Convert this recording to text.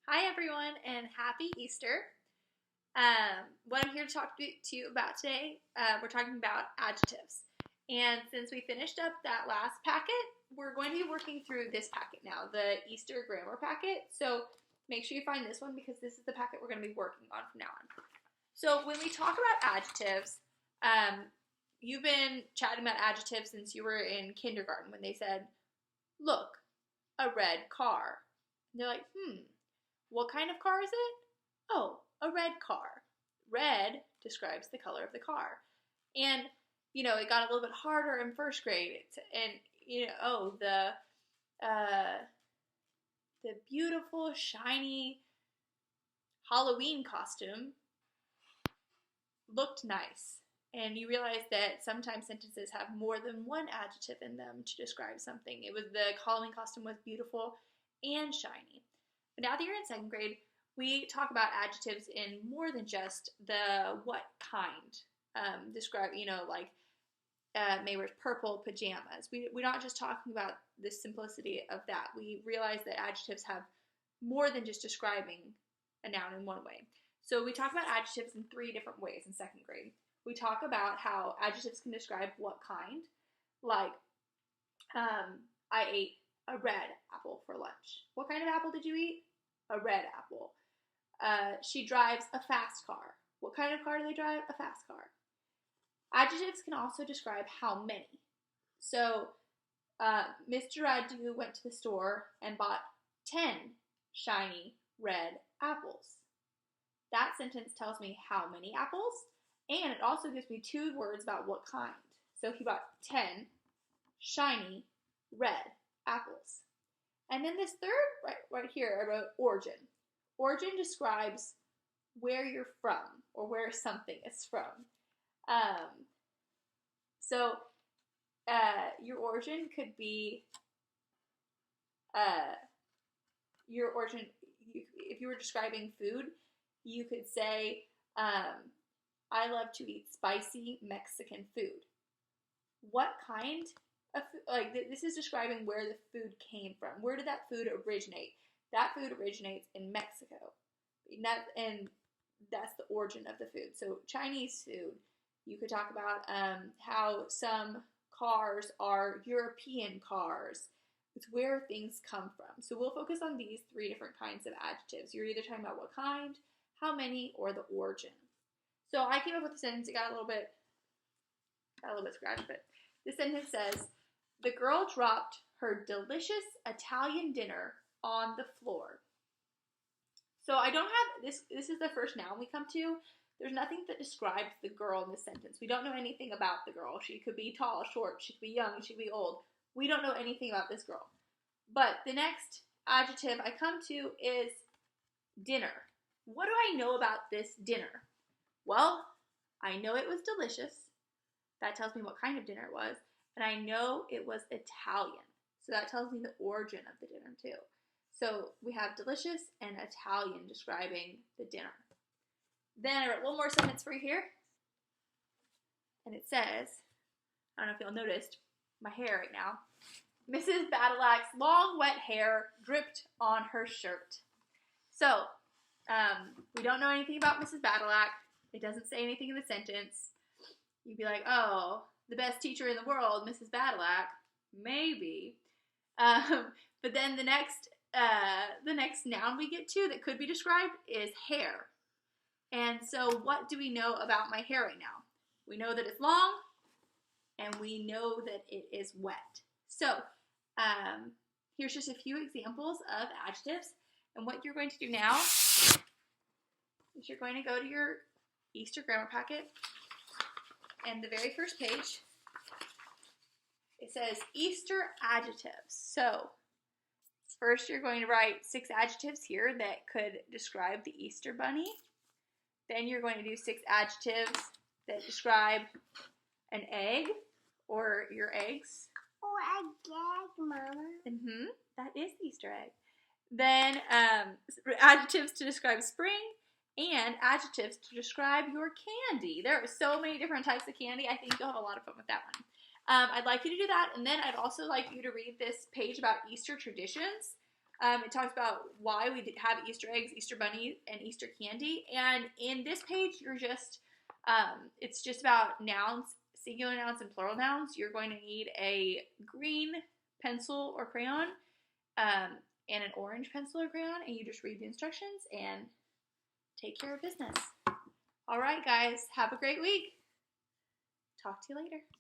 Hi everyone and happy Easter. What I'm here to talk to you about today, we're talking about adjectives. And since we finished up that last packet, we're going to be working through this packet now, the Easter grammar packet. So make sure you find this one because this is the packet we're going to be working on from now on. So when we talk about adjectives, you've been chatting about adjectives since you were in kindergarten when they said, look, a red car. And they're like, what kind of car is it? Oh, a red car. Red describes the color of the car. And, it got a little bit harder in first grade. The beautiful, shiny Halloween costume looked nice. And you realize that sometimes sentences have more than one adjective in them to describe something. The Halloween costume was beautiful and shiny. But now that you're in second grade, we talk about adjectives in more than just the what kind. Describe, May wears purple pajamas. We're not just talking about the simplicity of that. We realize that adjectives have more than just describing a noun in one way. So we talk about adjectives in 3 different ways in second grade. We talk about how adjectives can describe what kind. Like, I ate a red apple for lunch. What kind of apple did you eat? A red apple. She drives a fast car. What kind of car do they drive? A fast car. Adjectives can also describe how many. So, Mr. Radu went to the store and bought 10 shiny red apples. That sentence tells me how many apples, and it also gives me 2 words about what kind. So he bought 10 shiny red apples. And then this third, right here, I wrote origin. Origin describes where you're from or where something is from. Your origin could be, if you were describing food, you could say, I love to eat spicy Mexican food. What kind of food? This is describing where the food came from. Where did that food originate? That food originates in Mexico. And that's the origin of the food. So Chinese food, you could talk about how some cars are European cars. It's where things come from. So we'll focus on these 3 different kinds of adjectives. You're either talking about what kind, how many, or the origin. So I came up with a sentence. It got a little bit scratched, but the sentence says, the girl dropped her delicious Italian dinner on the floor. So I don't have, this is the first noun we come to. There's nothing that describes the girl in this sentence. We don't know anything about the girl. She could be tall, short, she could be young, she could be old. We don't know anything about this girl. But the next adjective I come to is dinner. What do I know about this dinner? Well, I know it was delicious. That tells me what kind of dinner it was. And I know it was Italian. So that tells me the origin of the dinner too. So we have delicious and Italian describing the dinner. Then I wrote one more sentence for you here. And it says, I don't know if y'all noticed my hair right now. Mrs. Badillac's long wet hair dripped on her shirt. So, we don't know anything about Mrs. Badillac. It doesn't say anything in the sentence. You'd be like, oh, the best teacher in the world, Mrs. Badillac. Maybe. But then the next noun we get to that could be described is hair. And so what do we know about my hair right now? We know that it's long, and we know that it is wet. So here's just a few examples of adjectives. And what you're going to do now is you're going to go to your Easter grammar packet, and the very first page, it says Easter adjectives. So first you're going to write 6 adjectives here that could describe the Easter bunny. Then you're going to do 6 adjectives that describe an egg or your eggs. Or a egg, Mama. That is the Easter egg. Then adjectives to describe spring and adjectives to describe your candy. There are so many different types of candy. I think you'll have a lot of fun with that one. I'd like you to do that, and then I'd also like you to read this page about Easter traditions. It talks about why we have Easter eggs, Easter bunny, and Easter candy. And in this page, it's just about nouns, singular nouns and plural nouns. You're going to need a green pencil or crayon and an orange pencil or crayon, and you just read the instructions and take care of business. All right, guys, have a great week. Talk to you later.